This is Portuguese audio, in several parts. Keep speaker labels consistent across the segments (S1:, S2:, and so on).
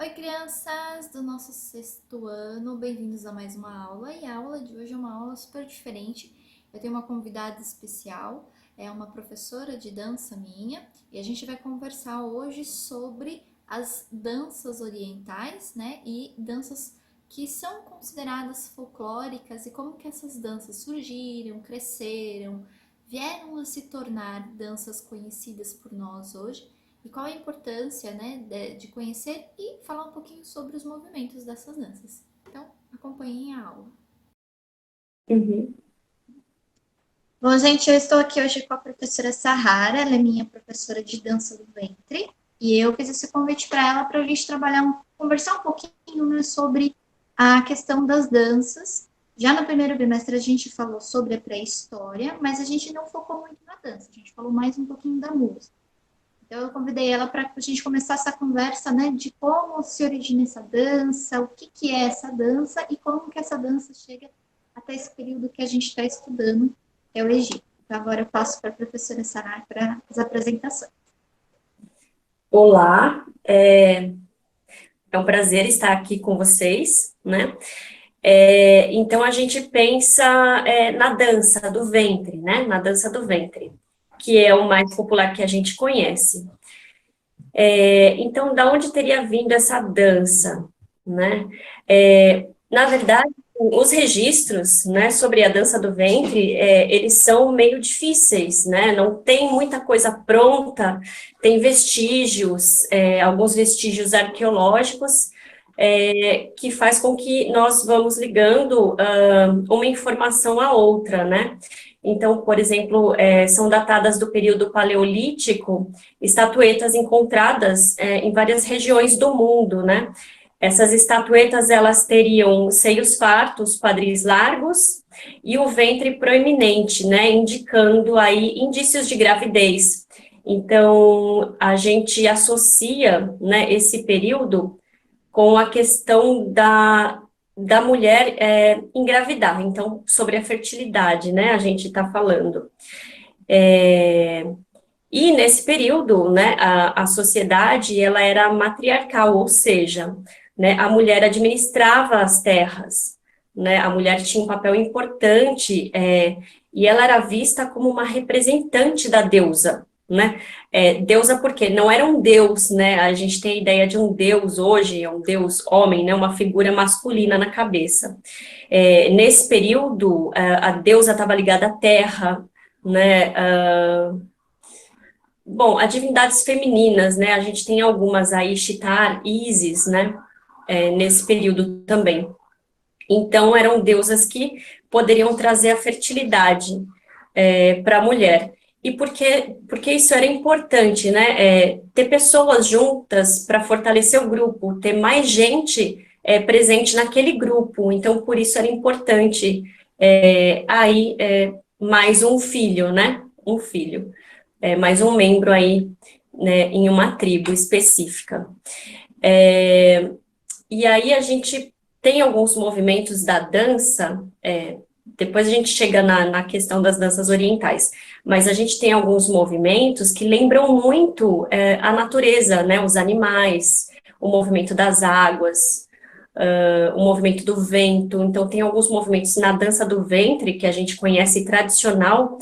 S1: Oi, crianças do nosso sexto ano, bem-vindos a mais uma aula. E a aula de hoje é uma aula super diferente. Eu tenho uma convidada especial, é uma professora de dança minha, e a gente vai conversar hoje sobre as danças orientais, né? E danças que são consideradas folclóricas e como que essas danças surgiram, cresceram, vieram a se tornar danças conhecidas por nós hoje e qual a importância, né, de conhecer e falar um pouquinho sobre os movimentos dessas danças. Então, acompanhem a aula.
S2: Uhum.
S1: Bom, gente, eu estou aqui hoje com a professora Sahara, ela é minha professora de dança do ventre, e eu fiz esse convite para ela para a gente conversar um pouquinho, né, sobre a questão das danças. Já no primeiro bimestre a gente falou sobre a pré-história, mas a gente não focou muito na dança, a gente falou mais um pouquinho da música. Então, eu convidei ela para a gente começar essa conversa, né, de como se origina essa dança, o que, que é essa dança e como que essa dança chega até esse período que a gente está estudando, que é o Egito. Então, agora eu passo para a professora Sarar para as apresentações.
S2: Olá, é um prazer estar aqui com vocês, né? Então a gente pensa na dança do ventre, né? Na dança do ventre, que é o mais popular que a gente conhece. Então, da onde teria vindo essa dança, né? Na verdade, os registros, né, sobre a dança do ventre, eles são meio difíceis, né? Não tem muita coisa pronta, tem vestígios, alguns vestígios arqueológicos, que faz com que nós vamos ligando uma informação à outra, né? Então, por exemplo, são datadas do período paleolítico, estatuetas encontradas em várias regiões do mundo, né? Essas estatuetas, elas teriam seios fartos, quadris largos e o ventre proeminente, né? Indicando aí indícios de gravidez. Então, a gente associa, né, esse período com a questão da mulher engravidar, então, sobre a fertilidade, né, a gente está falando. E nesse período, né, a sociedade, ela era matriarcal, ou seja, né, a mulher administrava as terras, né, a mulher tinha um papel importante, e ela era vista como uma representante da deusa, né, deusa porque não era um deus, né, a gente tem a ideia de um deus hoje, é um deus homem, né, uma figura masculina na cabeça. Nesse período, a deusa estava ligada à terra, né, bom, a divindades femininas, né, a gente tem algumas aí, Shitar, Isis, né, nesse período também. Então, eram deusas que poderiam trazer a fertilidade para a mulher. E porque isso era importante, né, ter pessoas juntas para fortalecer o grupo, ter mais gente presente naquele grupo, então, por isso era importante mais um filho, né, um filho mais um membro aí, né, em uma tribo específica. E aí a gente tem alguns movimentos da dança, depois a gente chega na questão das danças orientais, mas a gente tem alguns movimentos que lembram muito a natureza, né, os animais, o movimento das águas, o movimento do vento, então tem alguns movimentos na dança do ventre, que a gente conhece tradicional,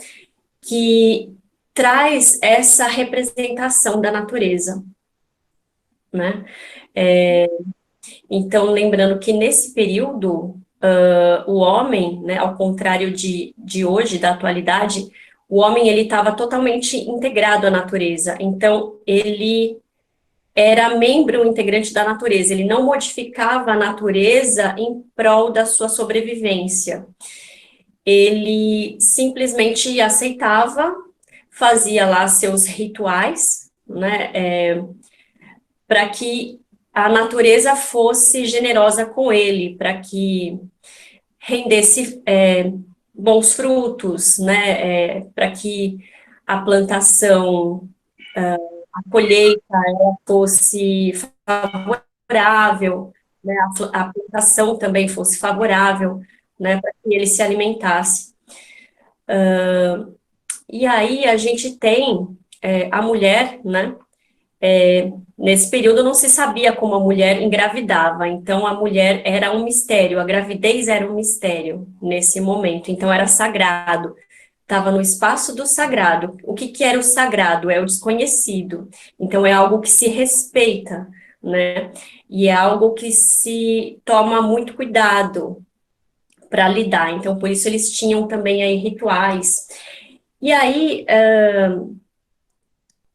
S2: que traz essa representação da natureza, né? Então, lembrando que nesse período, o homem, né, ao contrário de hoje, da atualidade, o homem, ele estava totalmente integrado à natureza, então, ele era membro integrante da natureza, ele não modificava a natureza em prol da sua sobrevivência, ele simplesmente aceitava, fazia lá seus rituais, né, para que a natureza fosse generosa com ele, para que rendesse bons frutos, né, para que a plantação, a colheita, ela fosse favorável, né, a plantação também fosse favorável, né, para que ele se alimentasse. E aí a gente tem a mulher, né, Nesse período não se sabia como a mulher engravidava, então a mulher era um mistério, a gravidez era um mistério nesse momento, então era sagrado, estava no espaço do sagrado. O que que era o sagrado? É o desconhecido, então é algo que se respeita, né? E é algo que se toma muito cuidado para lidar, então por isso eles tinham também aí rituais. E aí,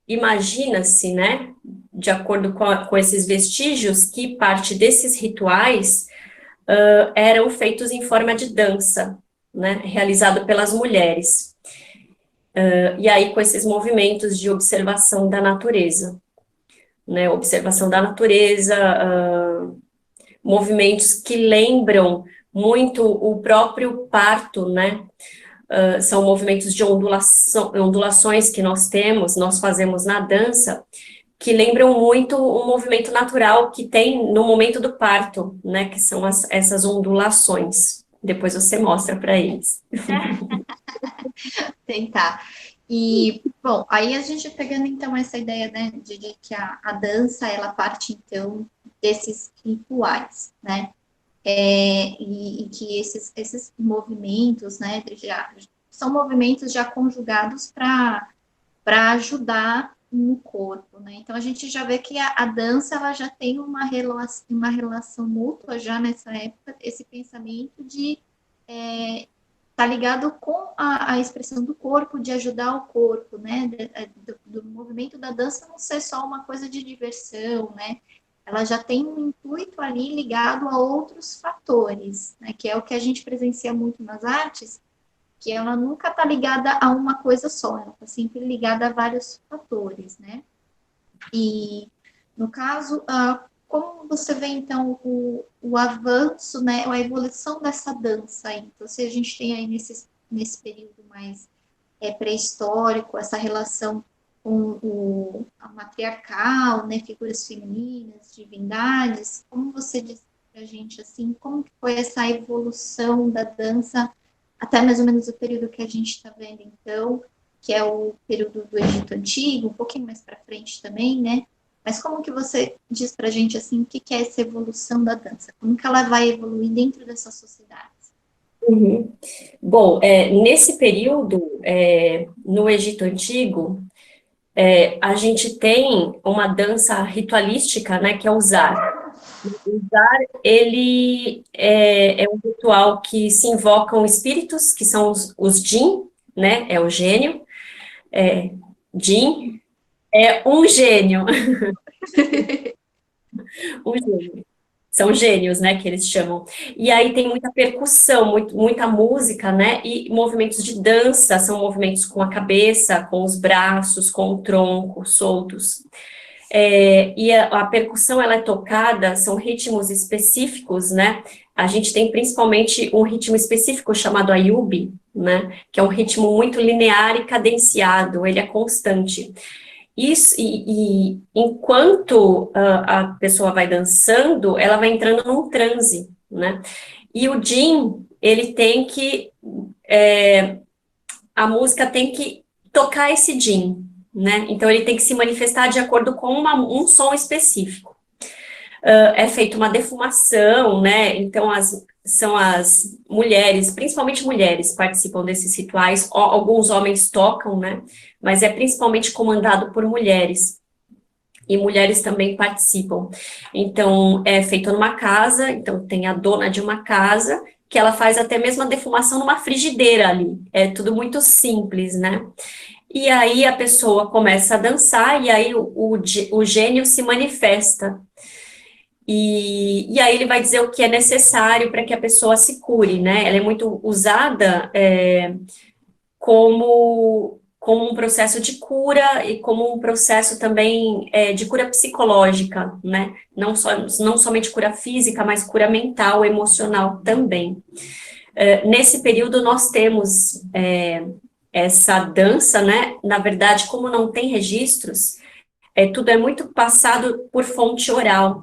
S2: imagina-se, né, de acordo com esses vestígios, que parte desses rituais eram feitos em forma de dança, né, realizado pelas mulheres. E aí, com esses movimentos de observação da natureza, né, observação da natureza, movimentos que lembram muito o próprio parto, né, são movimentos de ondulações que nós temos, nós fazemos na dança, que lembram muito o movimento natural que tem no momento do parto, né, que são essas ondulações. Depois você mostra para eles.
S1: Tentar. E, bom, aí a gente pegando então essa ideia, né, de que a dança, ela parte então desses rituais, né, e que esses movimentos, né, são movimentos já conjugados para ajudar no corpo, né? Então a gente já vê que a dança ela já tem uma relação mútua já nessa época, esse pensamento de tá ligado com a expressão do corpo, de ajudar o corpo, né? Do movimento da dança não ser só uma coisa de diversão, né? Ela já tem um intuito ali ligado a outros fatores, né? Que é o que a gente presencia muito nas artes, que ela nunca está ligada a uma coisa só, ela está sempre ligada a vários fatores, né? E, no caso, como você vê, então, o avanço, né, a evolução dessa dança aí? Então, se a gente tem aí nesse período mais pré-histórico, essa relação com a matriarcal, né, figuras femininas, divindades, como você diz para a gente, assim, como que foi essa evolução da dança até mais ou menos o período que a gente está vendo, então, que é o período do Egito Antigo, um pouquinho mais para frente também, né? Mas como que você diz para a gente, assim, o que é essa evolução da dança? Como que ela vai evoluir dentro dessa sociedade?
S2: Uhum. Bom, nesse período, no Egito Antigo, a gente tem uma dança ritualística, né, que é o zar. O zar, ele é um ritual que se invocam espíritos, que são os jin, né, é o gênio, é, jin é um gênio, um gênio. São gênios, né, que eles chamam. E aí tem muita percussão, muita música, né, e movimentos de dança, são movimentos com a cabeça, com os braços, com o tronco soltos. E a percussão, ela é tocada, são ritmos específicos, né, a gente tem principalmente um ritmo específico chamado ayubi, né, que é um ritmo muito linear e cadenciado, ele é constante. Isso, e enquanto a pessoa vai dançando, ela vai entrando num transe, né? E o Jim, ele tem que, a música tem que tocar esse Jim, né? Então ele tem que se manifestar de acordo com um som específico. É feita uma defumação, né? Então são as mulheres, principalmente mulheres, participam desses rituais. Alguns homens tocam, né? Mas é principalmente comandado por mulheres. E mulheres também participam. Então, é feito numa casa, então tem a dona de uma casa, que ela faz até mesmo a defumação numa frigideira ali. É tudo muito simples, né? E aí a pessoa começa a dançar, e aí o gênio se manifesta. E aí ele vai dizer o que é necessário para que a pessoa se cure, né? Ela é muito usada como um processo de cura e como um processo também de cura psicológica, né? Não somente cura física, mas cura mental, emocional também. Nesse período nós temos essa dança, né? Na verdade, como não tem registros, tudo é muito passado por fonte oral.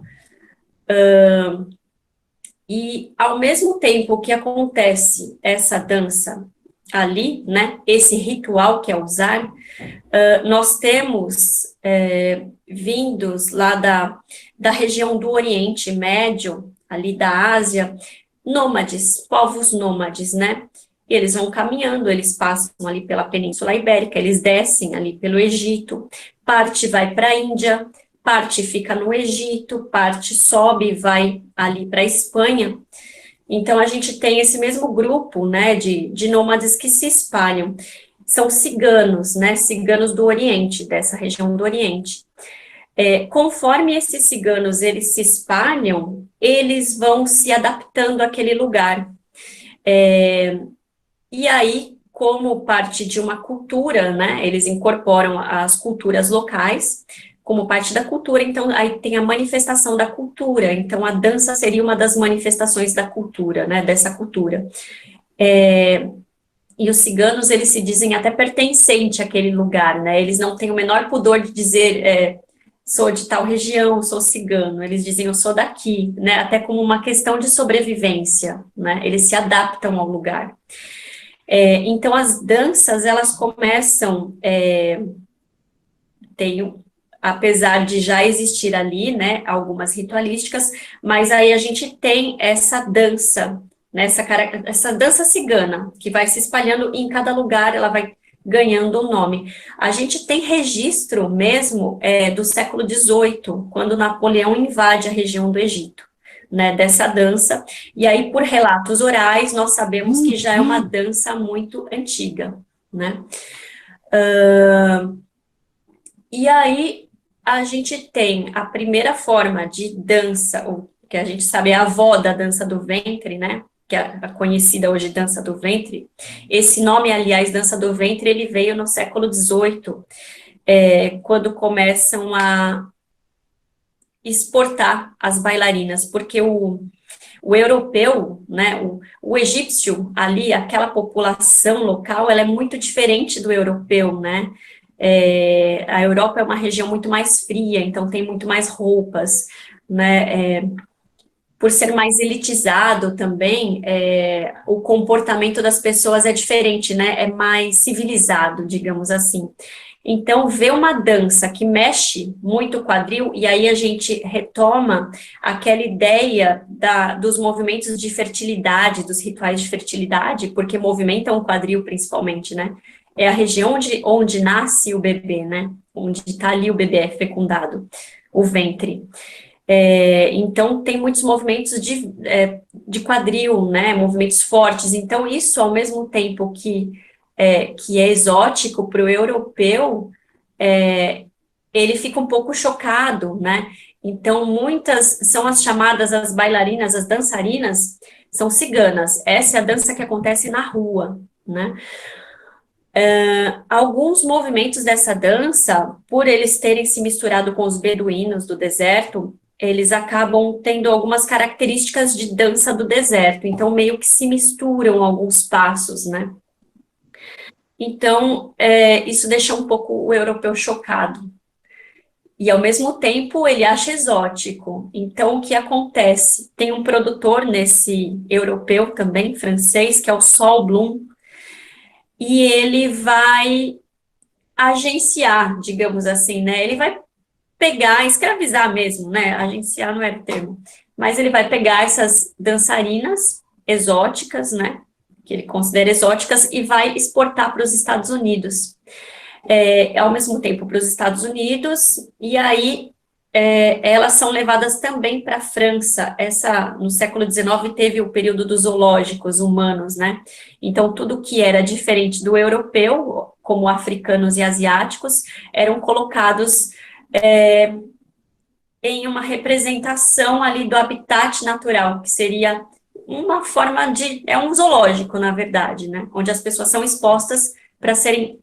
S2: E ao mesmo tempo que acontece essa dança ali, né, esse ritual que é usar, nós temos vindos lá da região do Oriente Médio, ali da Ásia, nômades, povos nômades, né? E eles vão caminhando, eles passam ali pela Península Ibérica, eles descem ali pelo Egito, parte vai para a Índia, parte fica no Egito, parte sobe e vai ali para a Espanha. Então, a gente tem esse mesmo grupo, né, de nômades que se espalham. São ciganos, né, ciganos do Oriente, dessa região do Oriente. Conforme esses ciganos, eles se espalham, eles vão se adaptando àquele lugar. E aí, como parte de uma cultura, né, eles incorporam as culturas locais como parte da cultura, então aí tem a manifestação da cultura, então a dança seria uma das manifestações da cultura, né, dessa cultura. E os ciganos, eles se dizem até pertencente àquele lugar, né, eles não têm o menor pudor de dizer, sou de tal região, sou cigano, eles dizem eu sou daqui, né, até como uma questão de sobrevivência, né, eles se adaptam ao lugar. Então, as danças, elas começam, apesar de já existir ali, né, algumas ritualísticas, mas aí a gente tem essa dança, né, essa dança cigana, que vai se espalhando e em cada lugar, ela vai ganhando um nome. A gente tem registro mesmo do século XVIII, quando Napoleão invade a região do Egito, né, dessa dança, e aí por relatos orais nós sabemos que já é uma dança muito antiga, né. E aí a gente tem a primeira forma de dança, o que a gente sabe é a avó da dança do ventre, né, que é a conhecida hoje dança do ventre. Esse nome, aliás, dança do ventre, ele veio no século XVIII, quando começam a exportar as bailarinas, porque o europeu, né, o egípcio ali, aquela população local, ela é muito diferente do europeu, né, a Europa é uma região muito mais fria, então tem muito mais roupas, né, por ser mais elitizado também, o comportamento das pessoas é diferente, né, é mais civilizado, digamos assim. Então, ver uma dança que mexe muito o quadril, e aí a gente retoma aquela ideia dos movimentos de fertilidade, dos rituais de fertilidade, porque movimentam o quadril principalmente, né? É a região onde nasce o bebê, né? Onde está ali o bebê fecundado, o ventre. Então, tem muitos movimentos de quadril, né? Movimentos fortes. Então, isso, ao mesmo tempo que é exótico para o europeu, ele fica um pouco chocado, né? Então, muitas são as chamadas, as bailarinas, as dançarinas, são ciganas. Essa é a dança que acontece na rua, né? Alguns movimentos dessa dança, por eles terem se misturado com os beduínos do deserto, eles acabam tendo algumas características de dança do deserto, então meio que se misturam alguns passos, né? Então, isso deixa um pouco o europeu chocado. E, ao mesmo tempo, ele acha exótico. Então, o que acontece? Tem um produtor nesse europeu também, francês, que é o Sol Bloom, e ele vai agenciar, digamos assim, né? Ele vai pegar, escravizar mesmo, né? Agenciar não é o termo. Mas ele vai pegar essas dançarinas exóticas, né? Que ele considera exóticas, e vai exportar para os Estados Unidos. Ao mesmo tempo para os Estados Unidos, e aí elas são levadas também para a França. No século XIX teve o período dos zoológicos humanos, né? Então, tudo que era diferente do europeu, como africanos e asiáticos, eram colocados em uma representação ali do habitat natural, que seria uma forma é um zoológico, na verdade, né? Onde as pessoas são expostas para serem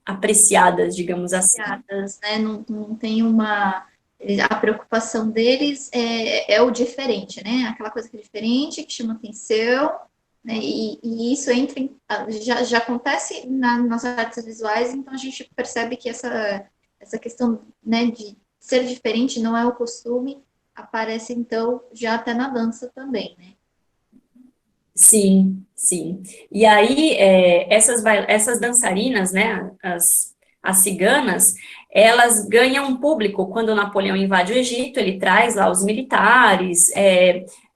S2: apreciadas, digamos assim.
S1: Apreciadas, né? Não tem uma. A preocupação deles é o diferente, né? Aquela coisa que é diferente, que chama atenção, né? E isso entra já acontece nas artes visuais, então a gente percebe que essa questão, né, de ser diferente não é o costume, aparece então já até na dança também, né?
S2: Sim, sim. E aí, essas dançarinas, né, as ciganas, elas ganham um público. Quando Napoleão invade o Egito, ele traz lá os militares,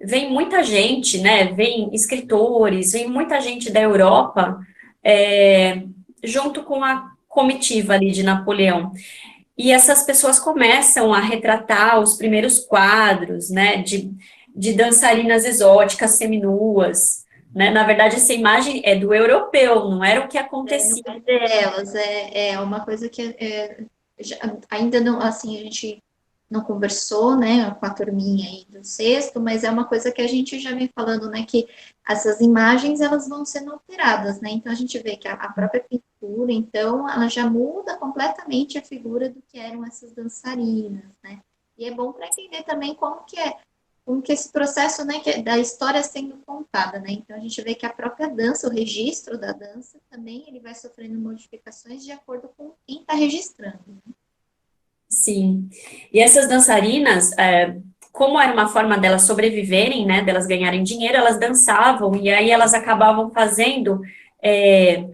S2: vem muita gente, né, vem escritores, vem muita gente da Europa, é, junto com a comitiva ali de Napoleão. E essas pessoas começam a retratar os primeiros quadros, né, de dançarinas exóticas seminuas, né? Na verdade, essa imagem é do europeu, não era o que
S1: Não
S2: acontecia.
S1: é delas, é uma coisa que ainda não, assim, a gente não conversou, né, com a turminha aí do sexto, mas é uma coisa que a gente já vem falando, né, que essas imagens, elas vão sendo alteradas, né, então a gente vê que a própria pintura, então, ela já muda completamente a figura do que eram essas dançarinas, né, e é bom para entender também como que esse processo, né, da história sendo contada, né, então a gente vê que a própria dança, o registro da dança, também ele vai sofrendo modificações de acordo com quem está registrando.
S2: Sim. E essas dançarinas, como era uma forma delas sobreviverem, né, delas ganharem dinheiro, elas dançavam, e aí elas acabavam fazendo, é,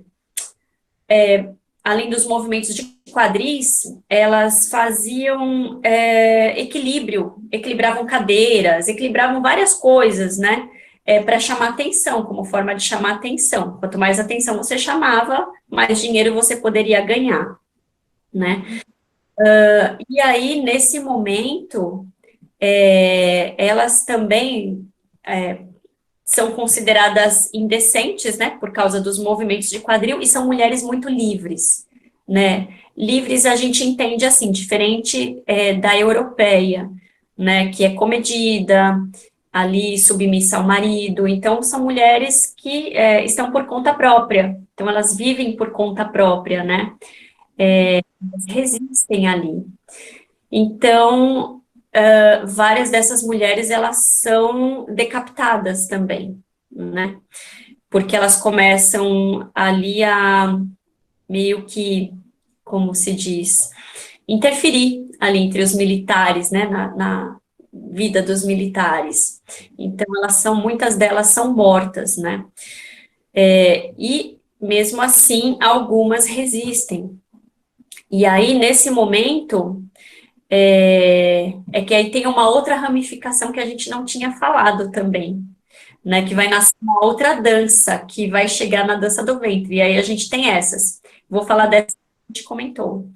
S2: além dos movimentos de quadris, elas faziam equilíbrio, equilibravam cadeiras, equilibravam várias coisas, né? Para chamar atenção, como forma de chamar atenção. Quanto mais atenção você chamava, mais dinheiro você poderia ganhar, né? E aí, nesse momento, elas também são consideradas indecentes, né, por causa dos movimentos de quadril, e são mulheres muito livres, né? Livres a gente entende assim, diferente da europeia, né, que é comedida, ali submissa ao marido. Então, são mulheres que estão por conta própria, então elas vivem por conta própria, né? Elas resistem ali. Então, várias dessas mulheres, elas são decapitadas também, né? Porque elas começam ali a meio que, como se diz, interferir ali entre os militares, né? Na vida dos militares. Então, muitas delas são mortas, né? E, mesmo assim, algumas resistem. E aí, nesse momento, que aí tem uma outra ramificação que a gente não tinha falado também, né? Que vai nascer uma outra dança, que vai chegar na dança do ventre. E aí a gente tem essas. Vou falar dessa que a gente comentou.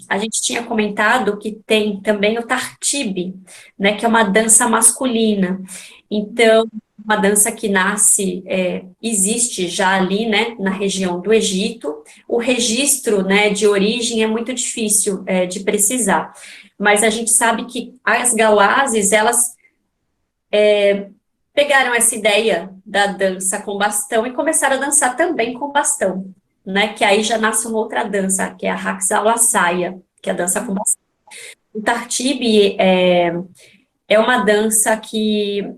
S2: A gente tinha comentado que tem também o tartibe, né? Que é uma dança masculina. Então, uma dança que nasce, existe já ali, né? Na região do Egito. O registro, né? De origem é muito difícil, de precisar. Mas a gente sabe que as gauazes, elas pegaram essa ideia da dança com bastão e começaram a dançar também com bastão, né? Que aí já nasce uma outra dança, que é a Haxalasaia, que é a dança com bastão. O Tartibe é uma dança que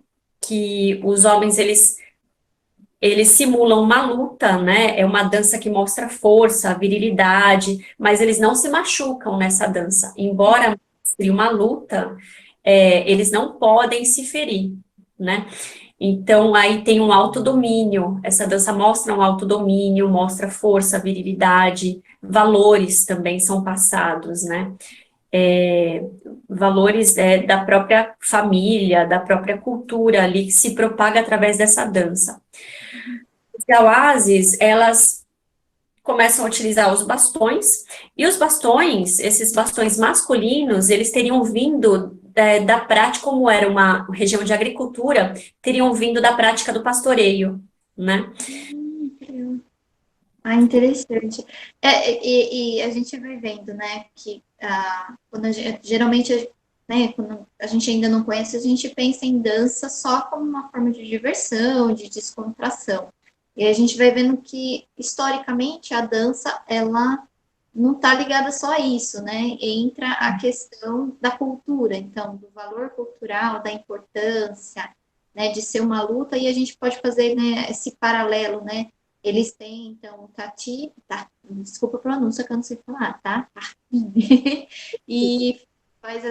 S2: os homens, eles simulam uma luta, né? É uma dança que mostra força, virilidade, mas eles não se machucam nessa dança. Embora mostre uma luta, eles não podem se ferir, né? Então, aí tem um autodomínio. Essa dança mostra um autodomínio, mostra força, virilidade, valores também são passados, né? Valores da própria família, da própria cultura ali, que se propaga através dessa dança. As gauazes, elas começam a utilizar os bastões, e os bastões, esses bastões masculinos, eles teriam vindo da prática, como era uma região de agricultura, teriam vindo da prática do pastoreio, né?
S1: Ah, interessante. E a gente vai vendo, né, que quando geralmente, né, quando a gente ainda não conhece, a gente pensa em dança só como uma forma de diversão, de descontração. E a gente vai vendo que, historicamente, a dança, ela não está ligada só a isso, né? Entra a questão da cultura, então, do valor cultural, da importância, né, de ser uma luta, e a gente pode fazer, né, esse paralelo, né? Eles têm, então, o Tati, tá, desculpa a pronúncia que eu não sei falar, tá? Tati. E faz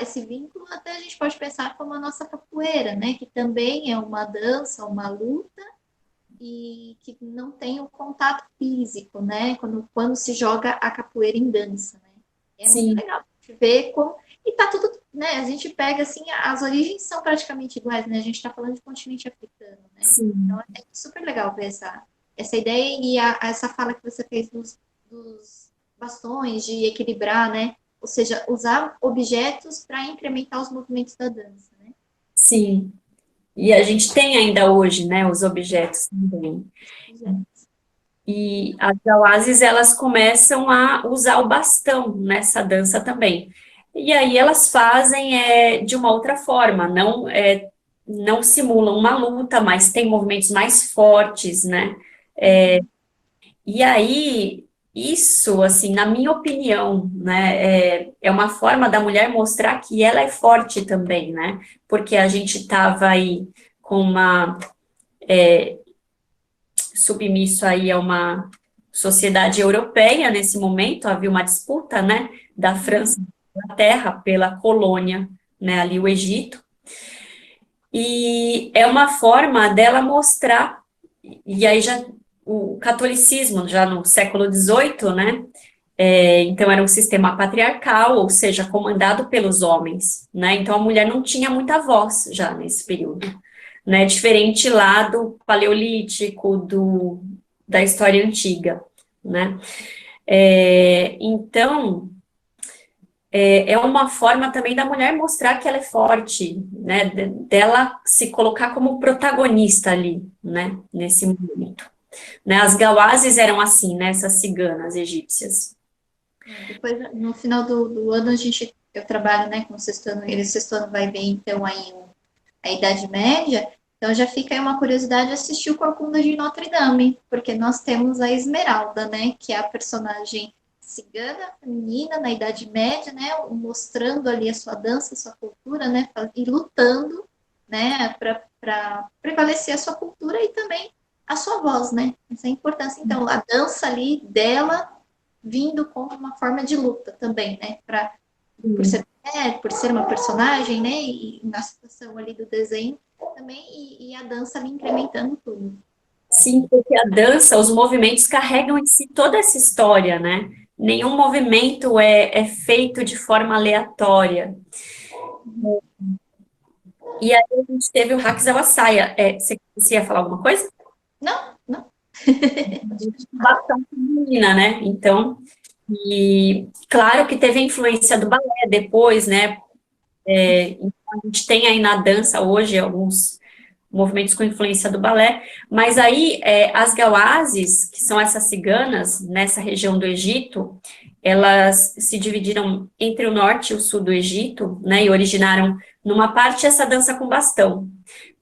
S1: esse vínculo, até a gente pode pensar como a nossa capoeira, né? Que também é uma dança, uma luta, e que não tem o contato físico, né? Quando se joga a capoeira em dança, né? É muito
S2: Sim,
S1: legal ver como. E tá tudo, né? A gente pega assim, as origens são praticamente iguais, né? A gente está falando de continente africano, né? Então
S2: sim.
S1: é super legal ver essa ideia e essa fala que você fez dos bastões, de equilibrar, né? Ou seja, usar objetos para incrementar os movimentos da dança, né?
S2: Sim. E a gente tem ainda hoje, né, os objetos também.
S1: Objetos.
S2: E as Jawazes, elas começam a usar o bastão nessa dança também. E aí elas fazem de uma outra forma, não simulam uma luta, mas tem movimentos mais fortes, né? E aí, isso, assim, na minha opinião, né, é uma forma da mulher mostrar que ela é forte também, né? Porque a gente estava aí com uma submisso aí a uma sociedade europeia nesse momento, havia uma disputa, né, da França e da Inglaterra pela colônia, né, ali o Egito, e é uma forma dela mostrar, e aí já o catolicismo, já no século XVIII, né, então era um sistema patriarcal, ou seja, comandado pelos homens, né, então a mulher não tinha muita voz já nesse período, né, diferente lá do paleolítico, da história antiga, né. Então, é uma forma também da mulher mostrar que ela é forte, né, dela se colocar como protagonista ali, né, nesse momento. Né, as gawazes eram assim, né, essas ciganas egípcias.
S1: Depois, no final do ano, eu trabalho, né, com o sexto ano, e o sexto ano vai ver, então, aí a Idade Média, então já fica aí uma curiosidade assistir o Corcunda de Notre Dame, porque nós temos a Esmeralda, né, que é a personagem cigana feminina na Idade Média, né, mostrando ali a sua dança, a sua cultura, né, e lutando, né, para prevalecer a sua cultura e também a sua voz, né, essa é a importância, então, a dança ali dela vindo como uma forma de luta também, né, por ser mulher, por ser uma personagem, né? E na situação ali do desenho também, e a dança ali incrementando tudo.
S2: Sim, porque a dança, os movimentos carregam em si toda essa história, né? Nenhum movimento é feito de forma aleatória. E aí a gente teve o Hacks Awasaya. Você ia falar alguma coisa?
S1: Não, não.
S2: Bastão feminina, né? Então, e claro que teve a influência do balé depois, né? Então a gente tem aí na dança hoje alguns movimentos com influência do balé, mas aí as gawazes, que são essas ciganas nessa região do Egito, elas se dividiram entre o norte e o sul do Egito, né, e originaram numa parte essa dança com bastão,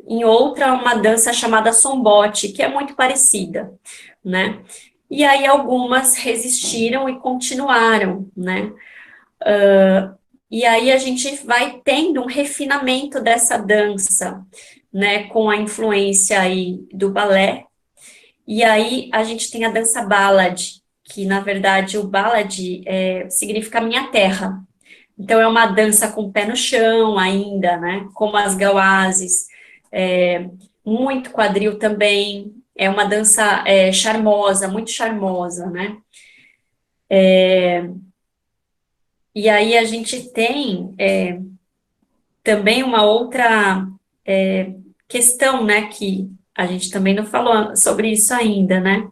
S2: em outra uma dança chamada sombote, que é muito parecida, né, e aí algumas resistiram e continuaram, né, e aí a gente vai tendo um refinamento dessa dança, né, com a influência aí do balé. E aí a gente tem a dança ballad, que na verdade o ballad significa minha terra. Então é uma dança com o pé no chão ainda, né, como as gawazes, muito quadril também. É uma dança charmosa, muito charmosa, né. E aí a gente tem também uma outra questão, né, que a gente também não falou sobre isso ainda, né,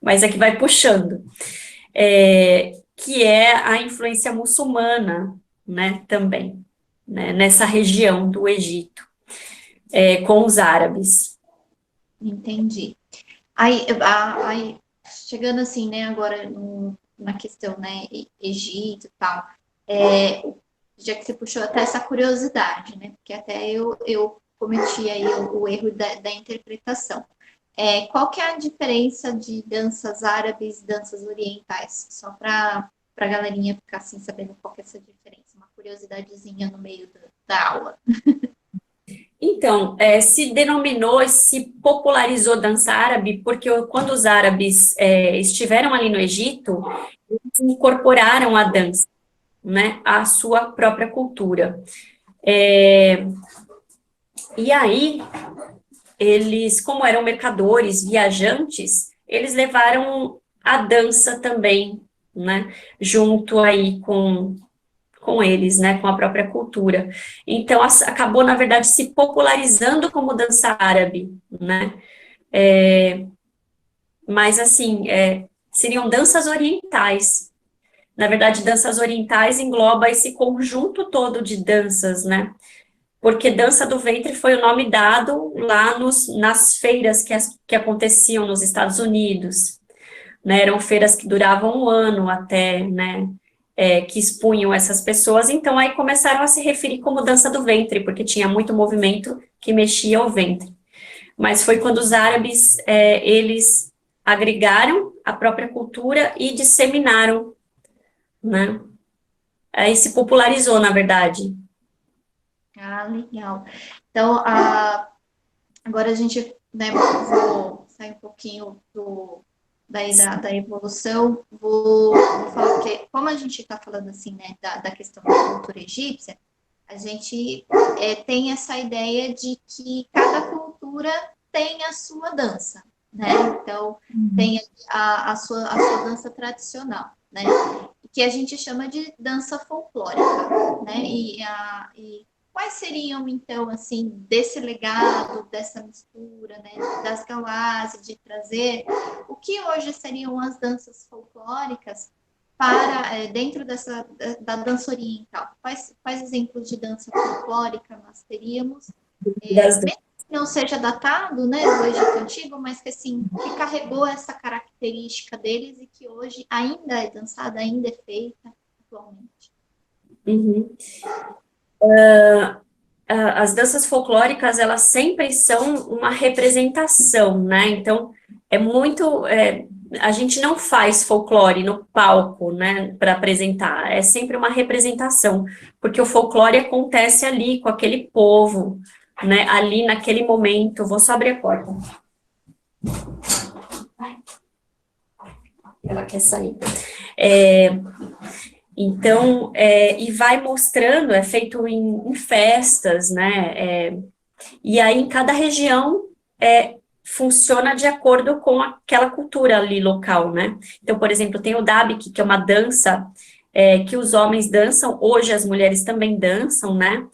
S2: mas é que vai puxando, que é a influência muçulmana, né, também, né, nessa região do Egito, com os árabes.
S1: Entendi. Aí, chegando assim, né, agora na questão, né, Egito e tal, já que você puxou até essa curiosidade, né, porque até eu cometi aí o erro da interpretação. Qual que é a diferença de danças árabes e danças orientais? Só para a galerinha ficar assim sabendo qual que é essa diferença, uma curiosidadezinha no meio da aula.
S2: Então, se denominou, se popularizou dança árabe, porque quando os árabes estiveram ali no Egito, eles incorporaram a dança, né, a sua própria cultura. E aí, eles, como eram mercadores, viajantes, eles levaram a dança também, né, junto aí com eles, né, com a própria cultura. Então, acabou, na verdade, se popularizando como dança árabe, né, mas, assim, seriam danças orientais. Na verdade, danças orientais engloba esse conjunto todo de danças, né, porque dança do ventre foi o nome dado lá nas feiras que aconteciam nos Estados Unidos, né, eram feiras que duravam um ano até, né, que expunham essas pessoas, então aí começaram a se referir como dança do ventre, porque tinha muito movimento que mexia o ventre. Mas foi quando os árabes, eles agregaram a própria cultura e disseminaram, né, aí se popularizou, na verdade.
S1: Ah, legal. Então, agora a gente, né, vou sair um pouquinho da evolução, vou falar que, como a gente está falando assim, né, da questão da cultura egípcia, a gente tem essa ideia de que cada cultura tem a sua dança, né? Então, tem a sua dança tradicional, né? Que a gente chama de dança folclórica, né? E quais seriam, então, assim, desse legado, dessa mistura, né, das Gawás, de trazer o que hoje seriam as danças folclóricas para dentro da dança oriental? Quais exemplos de dança folclórica nós teríamos?
S2: Das
S1: Mesmo que não seja datado, né, do Egito Antigo, mas que, assim, que carregou essa característica deles e que hoje ainda é dançada, ainda é feita atualmente.
S2: Uhum. As danças folclóricas, elas sempre são uma representação, né? Então, a gente não faz folclore no palco, né, para apresentar, é sempre uma representação, porque o folclore acontece ali, com aquele povo, né, ali naquele momento. Vou só abrir a porta. Ela quer sair. Então, e vai mostrando, é feito em festas, né, e aí em cada região funciona de acordo com aquela cultura ali local, né, então, por exemplo, tem o Dabik, que é uma dança que os homens dançam, hoje as mulheres também dançam, né,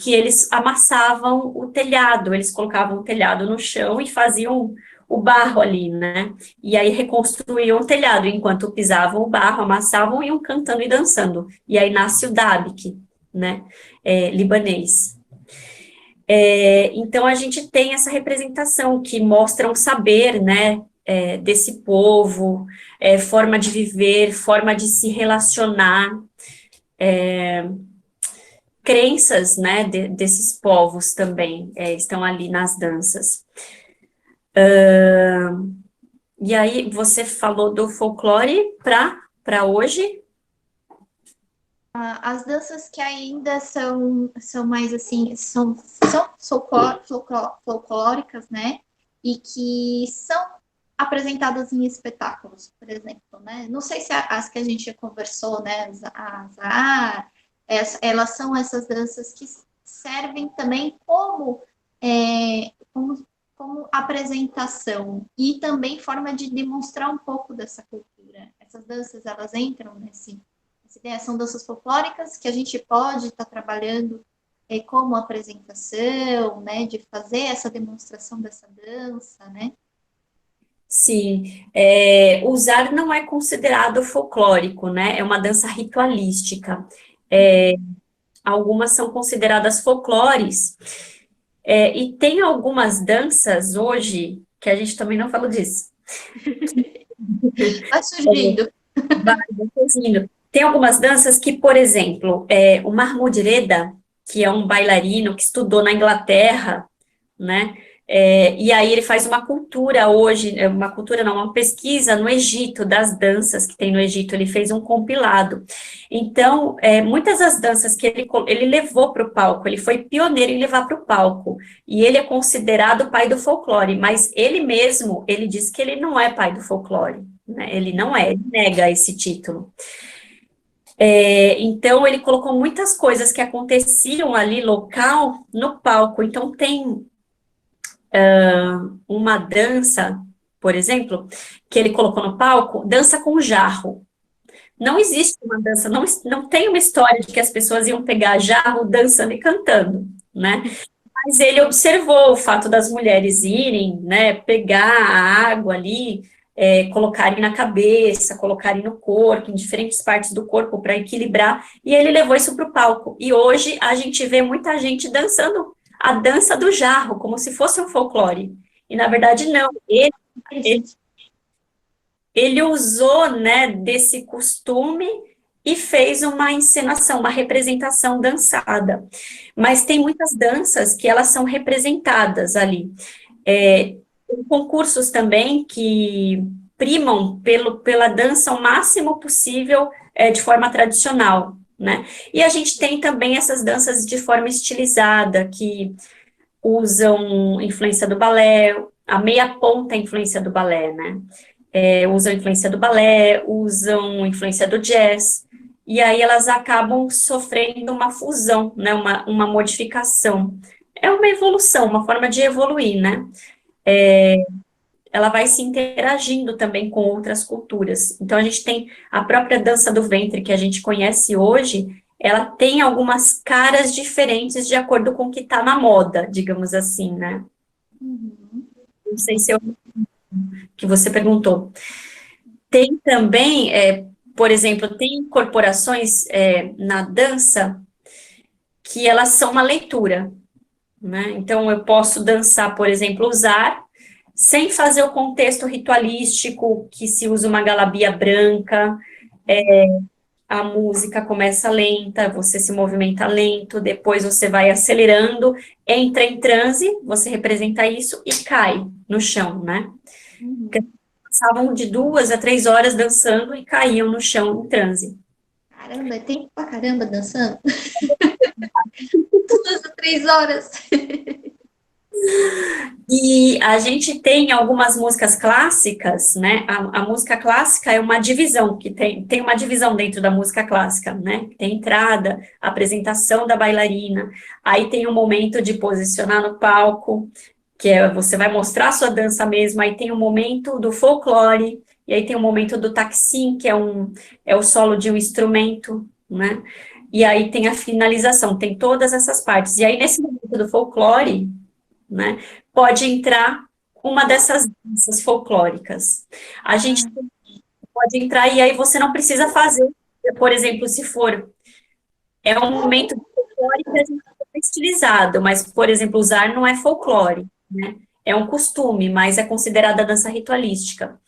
S2: que eles amassavam o telhado, eles colocavam o telhado no chão e faziam o barro ali, né, e aí reconstruíam o telhado, enquanto pisavam o barro, amassavam, iam cantando e dançando, e aí nasce o Dabik, né, libanês. Então, a gente tem essa representação que mostra um saber, né, desse povo, forma de viver, forma de se relacionar, crenças, né, desses povos também estão ali nas danças. E aí, você falou do folclore para hoje?
S1: As danças que ainda são mais assim, são folclóricas, né? E que são apresentadas em espetáculos, por exemplo, né? Não sei se as que a gente conversou, né? Elas são essas danças que servem também como apresentação e também forma de demonstrar um pouco dessa cultura. Essas danças, elas entram nessa ideia, são danças folclóricas que a gente pode estar trabalhando como apresentação, né, de fazer essa demonstração dessa dança, né?
S2: Sim, o zar não é considerado folclórico, né? É uma dança ritualística. Algumas são consideradas folclores, e tem algumas danças hoje, que a gente também não falou disso.
S1: Vai surgindo.
S2: Vai surgindo. Tem algumas danças que, por exemplo, o Mahmoud Reda, que é um bailarino que estudou na Inglaterra, né? E aí ele faz uma cultura hoje, uma cultura não, uma pesquisa no Egito, das danças que tem no Egito, ele fez um compilado. Então, muitas das danças que ele levou para o palco, ele foi pioneiro em levar para o palco, e ele é considerado o pai do folclore, mas ele mesmo, ele diz que ele não é pai do folclore, né? Ele não é, ele nega esse título. Então, ele colocou muitas coisas que aconteciam ali local no palco. Então, tem uma dança, por exemplo, que ele colocou no palco, dança com jarro. Não existe uma dança, não tem uma história de que as pessoas iam pegar jarro dançando e cantando, né? Mas ele observou o fato das mulheres irem, né, pegar a água ali, colocarem na cabeça, colocarem no corpo, em diferentes partes do corpo para equilibrar, e ele levou isso para o palco. E hoje a gente vê muita gente dançando a dança do jarro, como se fosse um folclore. E na verdade não, ele usou, né, desse costume e fez uma encenação, uma representação dançada. Mas tem muitas danças que elas são representadas ali. Tem concursos também que primam pela dança o máximo possível de forma tradicional, né? E a gente tem também essas danças de forma estilizada, que usam influência do balé, a meia ponta é influência do balé, né? Usam influência do balé, usam influência do jazz, e aí elas acabam sofrendo uma fusão, né, uma modificação. É uma evolução, uma forma de evoluir, né? Ela vai se interagindo também com outras culturas. Então, a gente tem a própria dança do ventre que a gente conhece hoje, ela tem algumas caras diferentes de acordo com o que está na moda, digamos assim, né?
S1: Uhum.
S2: Não sei se eu que você perguntou. Tem também, por exemplo, tem corporações na dança que elas são uma leitura, né? Então, eu posso dançar, por exemplo, usar, sem fazer o contexto ritualístico, que se usa uma galabia branca, a música começa lenta, você se movimenta lento, depois você vai acelerando, entra em transe, você representa isso e cai no chão, né?
S1: Uhum.
S2: Passavam de 2 a 3 horas dançando e caíam no chão em transe.
S1: Caramba, é tempo pra caramba dançando. 2 a 3 horas.
S2: E a gente tem algumas músicas clássicas, né? A música clássica é uma divisão, que tem uma divisão dentro da música clássica, né? Tem entrada, apresentação da bailarina, aí tem um momento de posicionar no palco, que você vai mostrar a sua dança mesmo, aí tem o momento do folclore, e aí tem o momento do taksim, que é o solo de um instrumento, né? E aí tem a finalização, tem todas essas partes. E aí, nesse momento do folclore, né? Pode entrar uma dessas danças folclóricas. A gente
S1: Ah,
S2: pode entrar e aí você não precisa fazer, por exemplo, se for um momento folclórico a gente é estilizado, mas, por exemplo, usar não é folclore, né? É um costume, mas é considerada dança ritualística.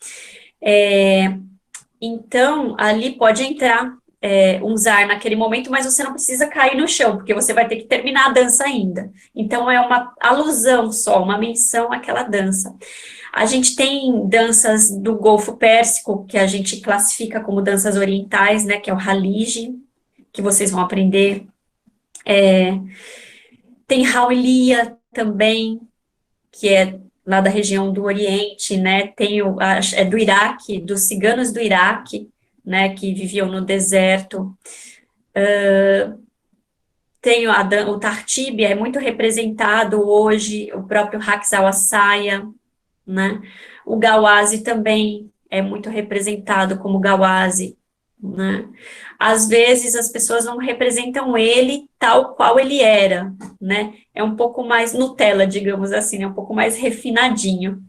S2: Então, ali pode entrar um zar naquele momento, mas você não precisa cair no chão, porque você vai ter que terminar a dança ainda. Então, é uma alusão só, uma menção àquela dança. A gente tem danças do Golfo Pérsico, que a gente classifica como danças orientais, né, que é o Haliji, que vocês vão aprender. Tem Hauliya também, que é lá da região do Oriente, né, tem do Iraque, dos ciganos do Iraque, né, que viviam no deserto. Tem o Tartibe, é muito representado hoje, o próprio Raqs Al Wassaia, né? O Gawazi também é muito representado como Gawazi, né? Às vezes as pessoas não representam ele tal qual ele era, né? É um pouco mais Nutella, digamos assim, é um pouco mais refinadinho.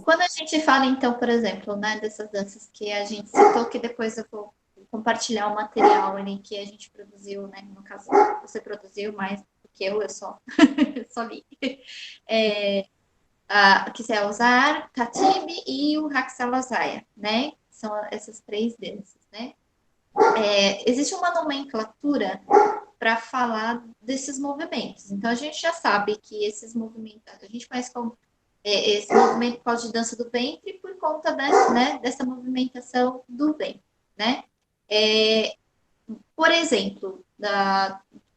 S1: quando a gente fala, então, por exemplo, né, dessas danças que a gente citou, que depois eu vou compartilhar o material ali que a gente produziu, né? No caso, você produziu mais do que eu só, só li. Que é o Zar, Katibi e o Haxalazaya, né? São essas três danças, né? Existe uma nomenclatura para falar desses movimentos. Então, a gente já sabe que esses movimentos, a gente conhece como esse movimento pode de dança do ventre por conta né, dessa movimentação do ventre, né? Por exemplo,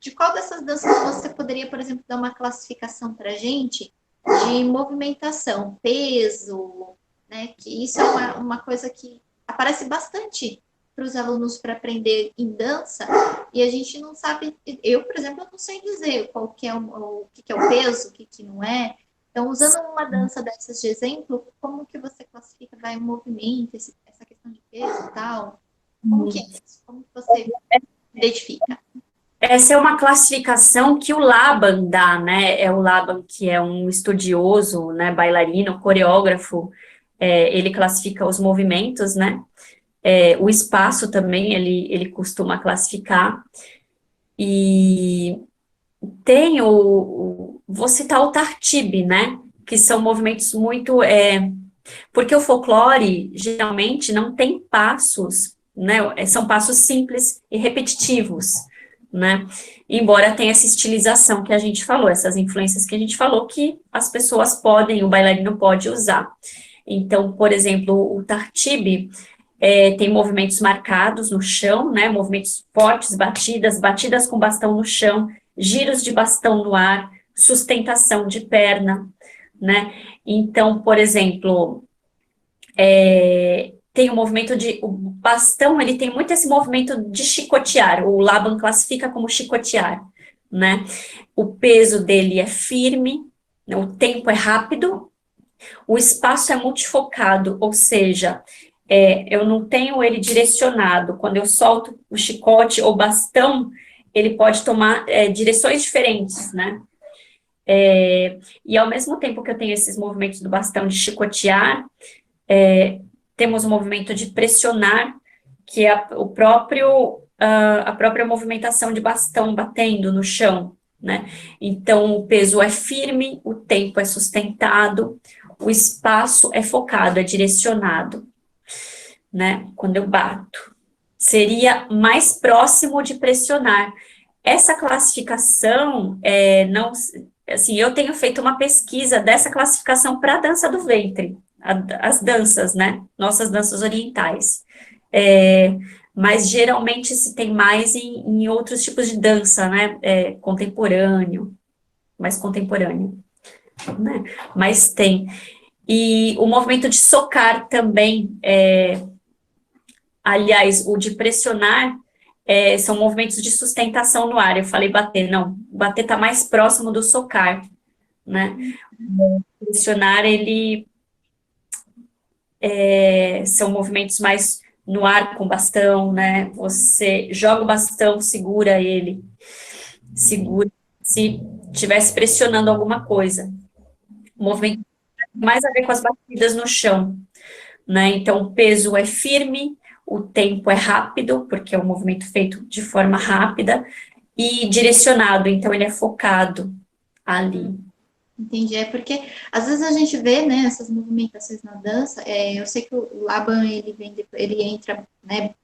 S1: de qual dessas danças você poderia, por exemplo, dar uma classificação para a gente de movimentação, peso, né? Que isso é uma coisa que aparece bastante para os alunos para aprender em dança, e a gente não sabe, eu, por exemplo, eu não sei dizer qual que é o que é o peso, o que não é. Então, usando uma dança dessas de exemplo, como que você classifica, vai, o movimento, essa questão de peso e tal? Como que é isso? Como que você identifica?
S2: Essa é uma classificação que o Laban dá, né? É o Laban, que é um estudioso, né, bailarino, coreógrafo, ele classifica os movimentos, né? O espaço também ele costuma classificar. E tem vou citar o Tartib, né? Que são movimentos muito. Porque o folclore geralmente não tem passos, né? São passos simples e repetitivos, né? Embora tenha essa estilização que a gente falou, essas influências que a gente falou, que as pessoas podem, o bailarino pode usar. Então, por exemplo, o Tartib tem movimentos marcados no chão, né? Movimentos fortes, batidas com bastão no chão, giros de bastão no ar, sustentação de perna, né? Então, por exemplo, tem o movimento o bastão, ele tem muito esse movimento de chicotear, o Laban classifica como chicotear, né? O peso dele é firme, né? O tempo é rápido, o espaço é multifocado, ou seja, eu não tenho ele direcionado, quando eu solto o chicote ou bastão, ele pode tomar direções diferentes, né? E ao mesmo tempo que eu tenho esses movimentos do bastão de chicotear, temos o movimento de pressionar, que é a própria movimentação de bastão batendo no chão, né? Então, o peso é firme, o tempo é sustentado, o espaço é focado, é direcionado, né? Quando eu bato. Seria mais próximo de pressionar. Essa classificação, não, assim, eu tenho feito uma pesquisa dessa classificação para a dança do ventre, as danças, né? Nossas danças orientais. Mas geralmente se tem mais em outros tipos de dança, né? Contemporâneo, mais contemporâneo, né? Mas tem. E o movimento de socar também, aliás, o de pressionar, são movimentos de sustentação no ar. Eu falei bater, não, bater está mais próximo do socar, né? O pressionar, são movimentos mais no ar com bastão, né? Você joga o bastão, segura ele, segura, se estivesse pressionando alguma coisa. O movimento tem mais a ver com as batidas no chão, né? Então, o peso é firme, o tempo é rápido, porque é um movimento feito de forma rápida, e direcionado, então ele é focado ali.
S1: Entendi, porque às vezes a gente vê, né, essas movimentações na dança, eu sei que o Laban, ele entra, né,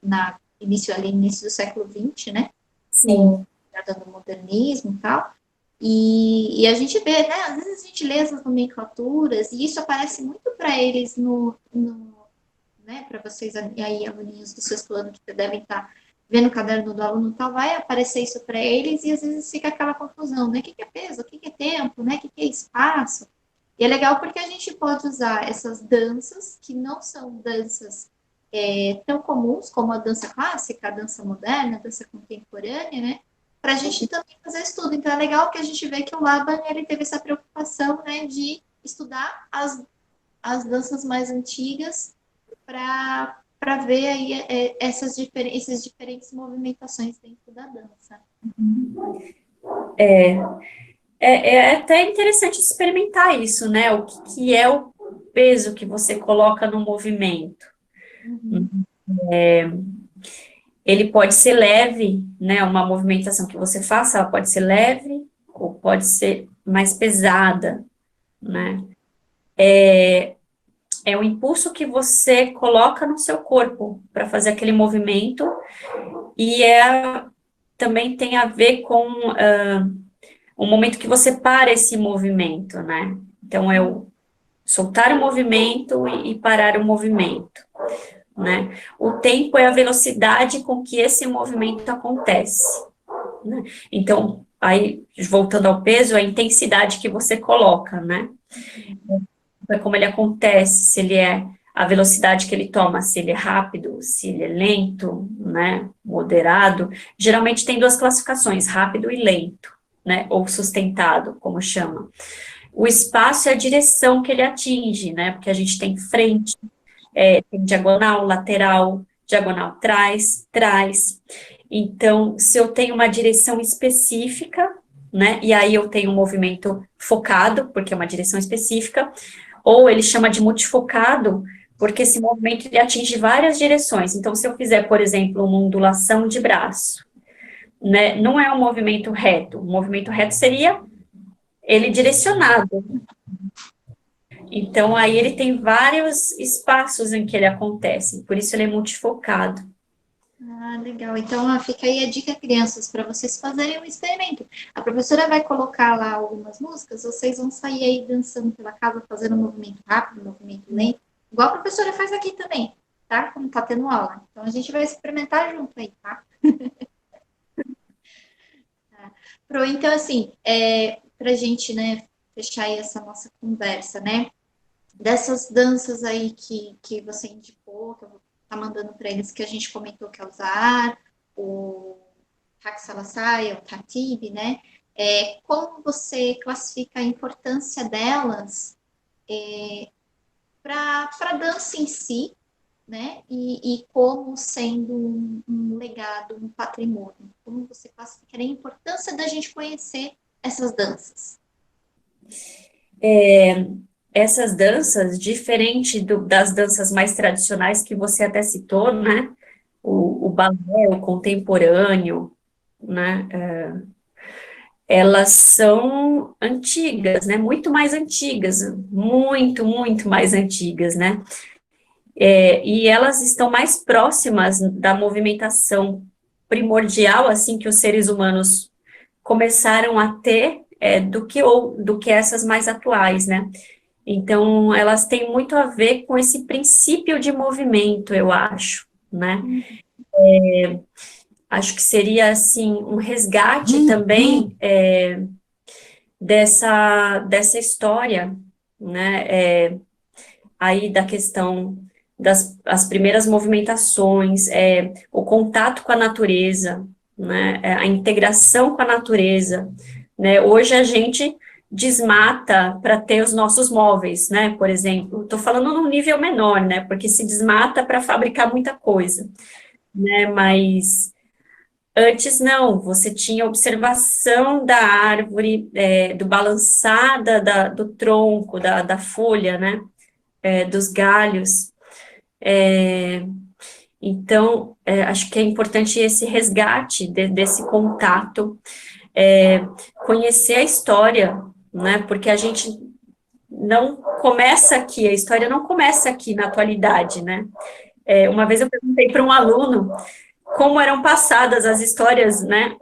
S1: início do século XX, né,
S2: Sim.
S1: do modernismo e tal, e a gente vê, né, às vezes a gente lê essas nomenclaturas, e isso aparece muito para eles né, para vocês aí, aluninhos do sexto ano, que devem estar vendo o caderno do aluno e tal, vai aparecer isso para eles e às vezes fica aquela confusão, né? O que é peso? O que é tempo? Né? O que é espaço? E é legal porque a gente pode usar essas danças, que não são danças tão comuns como a dança clássica, a dança moderna, a dança contemporânea, né? Para a gente também fazer estudo. Então é legal que a gente vê que o Laban ele teve essa preocupação, né, de estudar as danças mais antigas para ver aí essas diferentes movimentações dentro da dança.
S2: É até interessante experimentar isso, né? O que é o peso que você coloca no movimento.
S1: Uhum.
S2: Ele pode ser leve, né? Uma movimentação que você faça, ela pode ser leve ou pode ser mais pesada, né? É o impulso que você coloca no seu corpo para fazer aquele movimento e também tem a ver com o momento que você para esse movimento, né? Então, é o soltar o movimento e parar o movimento, né? O tempo é a velocidade com que esse movimento acontece, né? Então, aí, voltando ao peso, a intensidade que você coloca, né? É como ele acontece, se ele é a velocidade que ele toma, se ele é rápido, se ele é lento, né, moderado. Geralmente tem duas classificações, rápido e lento, né, ou sustentado, como chama. O espaço é a direção que ele atinge, né, porque a gente tem frente, tem diagonal, lateral, diagonal trás, trás. Então, se eu tenho uma direção específica, né, e aí eu tenho um movimento focado, porque é uma direção específica, ou ele chama de multifocado, porque esse movimento ele atinge várias direções. Então, se eu fizer, por exemplo, uma ondulação de braço, né, não é um movimento reto. O movimento reto seria ele direcionado. Então, aí ele tem vários espaços em que ele acontece, por isso ele é multifocado.
S1: Ah, legal. Então, ó, fica aí a dica, crianças, para vocês fazerem um experimento. A professora vai colocar lá algumas músicas, vocês vão sair aí dançando pela casa, fazendo um movimento rápido, um movimento lento, igual a professora faz aqui também, tá? Como tá tendo aula. Então, a gente vai experimentar junto aí, tá? Pro, então, assim, pra gente, né, fechar aí essa nossa conversa, né? Dessas danças aí que você indicou, que eu vou estar mandando para eles, que a gente comentou que é o Zahar, o Haksalassai, o Tatib, né? Como você classifica a importância delas para a dança em si, né? E como sendo um legado, um patrimônio? Como você classifica a importância da gente conhecer essas danças?
S2: Essas danças, diferente das danças mais tradicionais que você até citou, né? O balé, o contemporâneo, né? Elas são antigas, né? Muito mais antigas, muito, muito mais antigas, né? E elas estão mais próximas da movimentação primordial, assim, que os seres humanos começaram a ter, do que essas mais atuais, né? Então, elas têm muito a ver com esse princípio de movimento, eu acho, né? Acho que seria, assim, um resgate também dessa história, né? Aí da questão das as primeiras movimentações, o contato com a natureza, né? A integração com a natureza, né? Hoje a gente desmata para ter os nossos móveis, né? Por exemplo, estou falando num nível menor, né? Porque se desmata para fabricar muita coisa, né? Mas antes não, você tinha observação da árvore, do balançar do tronco, da folha, né? Dos galhos. Então, acho que é importante esse resgate desse contato, conhecer a história, né? Porque a gente não começa aqui, a história não começa aqui na atualidade, né? Uma vez eu perguntei para um aluno como eram passadas as histórias, né?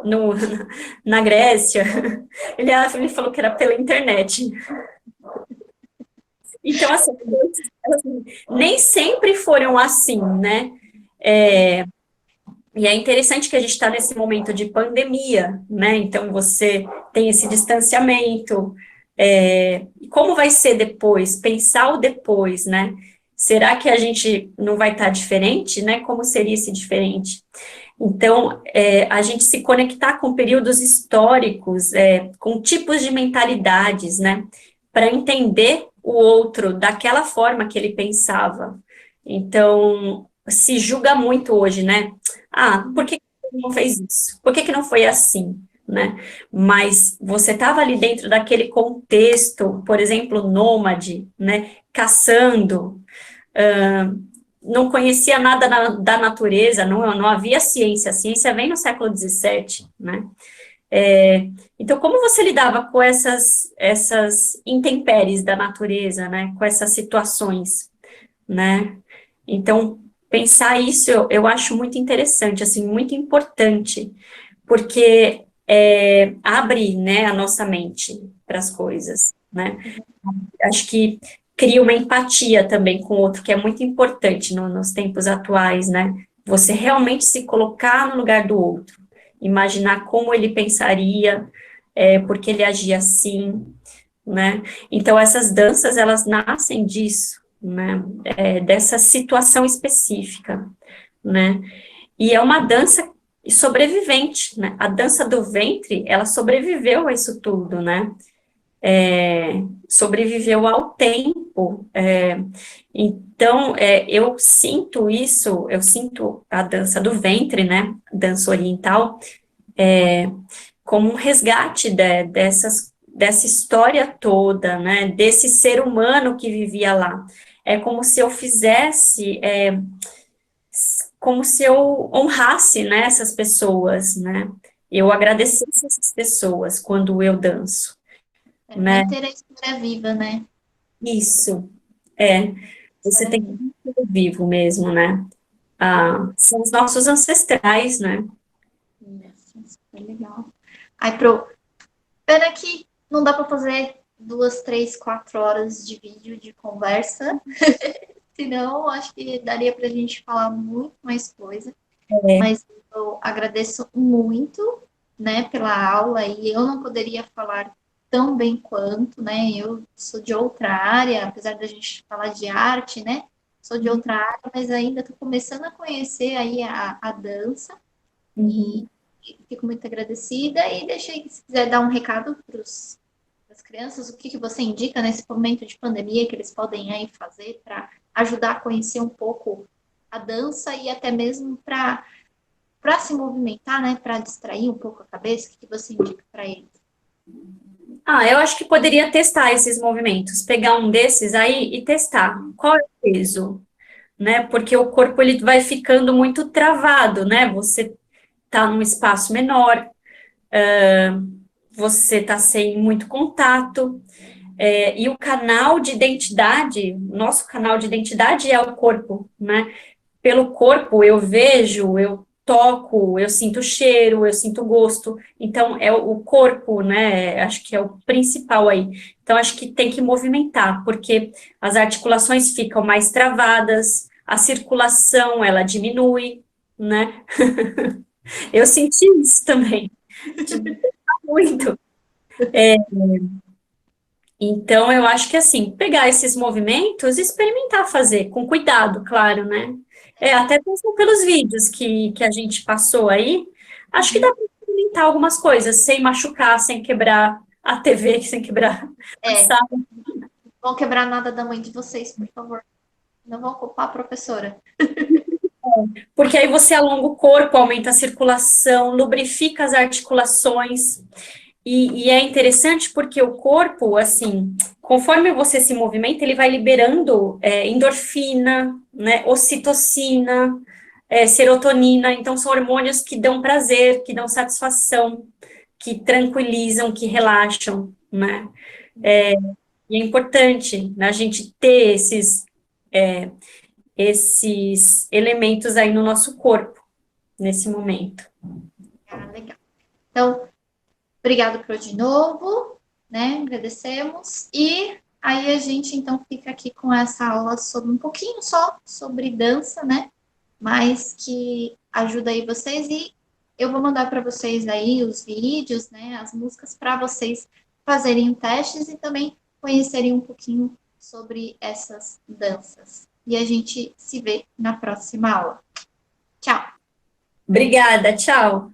S2: No, na Grécia, ele falou que era pela internet. Então, assim, nem sempre foram assim, né? E é interessante que a gente está nesse momento de pandemia, né? Então, você tem esse distanciamento. Como vai ser depois? Pensar o depois, né? Será que a gente não vai estar diferente, né? Como seria esse diferente? Então, a gente se conectar com períodos históricos, com tipos de mentalidades, né? Para entender o outro daquela forma que ele pensava. Então, se julga muito hoje, né? Ah, por que ele não fez isso? Por que não foi assim? Né? Mas você estava ali dentro daquele contexto, por exemplo, nômade, né? Caçando, não conhecia nada da natureza, não havia ciência, a ciência vem no século XVII, né? Então, como você lidava com essas intempéries da natureza, né? Com essas situações, né? Então, pensar isso eu acho muito interessante, assim, muito importante, porque abre, né, a nossa mente para as coisas, né? Acho que cria uma empatia também com o outro, que é muito importante nos tempos atuais, né? Você realmente se colocar no lugar do outro, imaginar como ele pensaria, porque ele agia assim, né? Então, essas danças, elas nascem disso, né, dessa situação específica, né, e é uma dança sobrevivente, né, a dança do ventre, ela sobreviveu a isso tudo, né, sobreviveu ao tempo, então, eu sinto isso, eu sinto a dança do ventre, né, dança oriental, como um resgate dessa história toda, né, desse ser humano que vivia lá. É como se eu fizesse, como se eu honrasse, né, essas pessoas, né, eu agradecesse essas pessoas quando eu danço, né,
S1: Manter a história viva, né?
S2: isso, você
S1: História
S2: tem que
S1: viva.
S2: manter vivo mesmo, né, são os nossos ancestrais, né.
S1: Isso, foi legal. Aí, pena que não dá para fazer 2, 3, 4 horas de vídeo de conversa, senão acho que daria para a gente falar muito mais coisa.
S2: É,
S1: Mas eu agradeço muito, né, pela aula e eu não poderia falar tão bem quanto, né? Eu sou de outra área, apesar da gente falar de arte, né? Sou de outra área, mas ainda estou começando a conhecer aí a dança e
S2: uhum.
S1: fico muito agradecida e deixei, se quiser dar um recado para as crianças, o que, que você indica nesse momento de pandemia que eles podem aí fazer para ajudar a conhecer um pouco a dança e até mesmo para se movimentar, né, para distrair um pouco a cabeça, o que você indica para eles?
S2: Eu acho que poderia testar esses movimentos, pegar um desses aí e testar. Qual é o peso, né? Porque o corpo ele vai ficando muito travado, né? Você tá num espaço menor, você tá sem muito contato, e o canal de identidade, nosso canal de identidade é o corpo, né? Pelo corpo eu vejo, eu toco, eu sinto cheiro, eu sinto gosto. Então é o corpo, né? Acho que é o principal aí. Então acho que tem que movimentar, porque as articulações ficam mais travadas, a circulação ela diminui, né? Eu senti isso também, diminui muito. Então eu acho que assim, pegar esses movimentos e experimentar fazer, com cuidado, claro, né? Até mesmo pelos vídeos que a gente passou aí, acho que dá para experimentar algumas coisas, sem machucar, sem quebrar a TV, sem quebrar a
S1: É,
S2: sala.
S1: não vão quebrar nada da mãe de vocês, por favor. Não vão culpar a professora.
S2: Porque aí você alonga o corpo, aumenta a circulação, lubrifica as articulações. E é interessante porque o corpo, assim, conforme você se movimenta, ele vai liberando endorfina, né, ocitocina, serotonina. Então, são hormônios que dão prazer, que dão satisfação, que tranquilizam, que relaxam, né? E é importante, né, a gente ter esses elementos aí no nosso corpo, nesse momento.
S1: Ah, legal. Então, obrigado por de novo, né? Agradecemos. E aí a gente então fica aqui com essa aula sobre um pouquinho só sobre dança, né? Mas que ajuda aí vocês e eu vou mandar para vocês aí os vídeos, né, as músicas para vocês fazerem testes e também conhecerem um pouquinho sobre essas danças. E a gente se vê na próxima aula. Tchau.
S2: Obrigada, tchau.